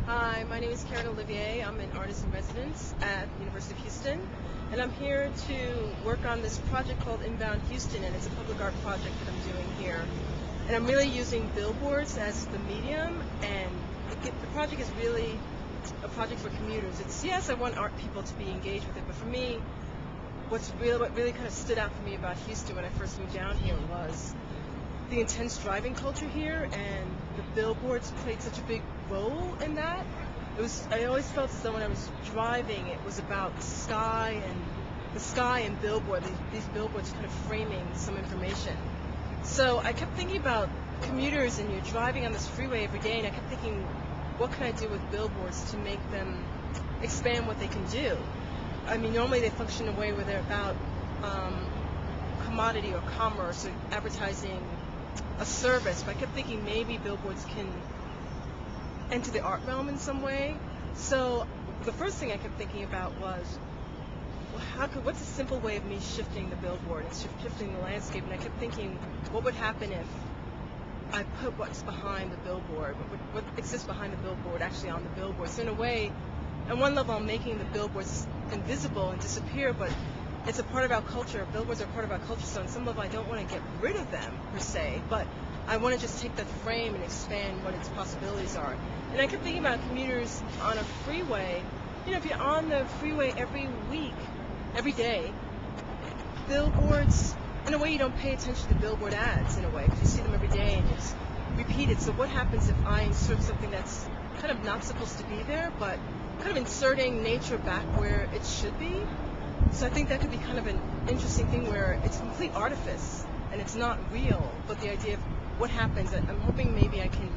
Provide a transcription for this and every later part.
Hi, my name is Karyn Olivier. I'm an artist in residence at the University of Houston, and I'm here to work on this project called Inbound Houston, and it's a public art project that I'm doing here. And I'm really using billboards as the medium, and the project is really a project for commuters. Yes, I want art people to be engaged with it, but for me, what really kind of stood out for me about Houston when I first moved down here was the intense driving culture here, and the billboards played such a big role in that. I always felt as though when I was driving, it was about the sky and billboard. These billboards kind of framing some information. So I kept thinking about commuters, and you're driving on this freeway every day, and I kept thinking, what can I do with billboards to make them expand what they can do? I mean, normally they function in a way where they're about commodity or commerce or advertising a service, but I kept thinking maybe billboards can enter the art realm in some way. So the first thing I kept thinking about was, what's a simple way of me shifting the billboard and shifting the landscape? And I kept thinking, what would happen if I put what's behind the billboard, what exists behind the billboard actually on the billboard? So in a way, on one level, I'm making the billboards invisible and disappear, but it's a part of our culture. Billboards are part of our culture, so on some level I don't want to get rid of them per se, but I want to just take that frame and expand what its possibilities are. And I kept thinking about commuters on a freeway. You know, if you're on the freeway every week, every day, billboards, in a way you don't pay attention to billboard ads in a way, because you see them every day and it's repeated. So what happens if I insert something that's kind of not supposed to be there, but kind of inserting nature back where it should be? So I think that could be kind of an interesting thing where it's complete artifice and it's not real, but the idea of what happens, I'm hoping maybe I can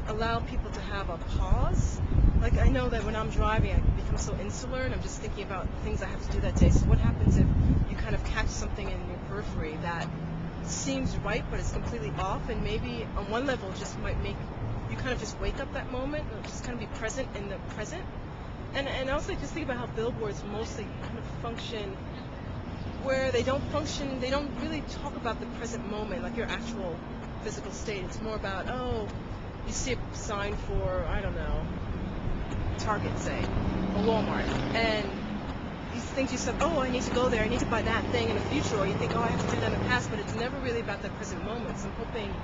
allow people to have a pause. Like, I know that when I'm driving I become so insular and I'm just thinking about things I have to do that day. So what happens if you kind of catch something in your periphery that seems right but it's completely off, and maybe on one level just might make you kind of just wake up that moment or just kind of be present in the present. And also just think about how billboards mostly kind of function where they don't really talk about the present moment, like your actual physical state. It's more about, oh, you see a sign for, I don't know, Target, say, or Walmart, and you think to yourself, oh, I need to go there, I need to buy that thing in the future, or you think, oh, I have to do that in the past, but it's never really about that present moment. So I'm hoping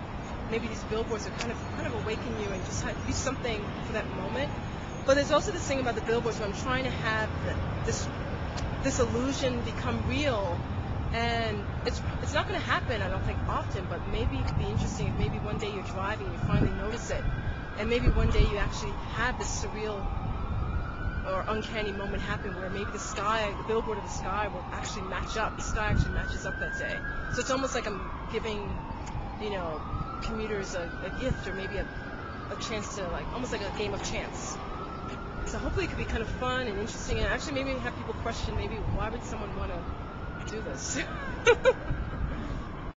maybe these billboards are kind of awaken you and just do something for that moment. But there's also this thing about the billboards where I'm trying to have this illusion become real, and it's not going to happen, I don't think, often, but maybe it could be interesting if maybe one day you're driving and you finally notice it, and maybe one day you actually have this surreal or uncanny moment happen where maybe the billboard of the sky will actually match up. The sky actually matches up that day. So it's almost like I'm giving, commuters a gift, or maybe a chance to, like, almost like a game of chance. So hopefully it could be kind of fun and interesting, and actually maybe have people question, maybe why would someone want to do this?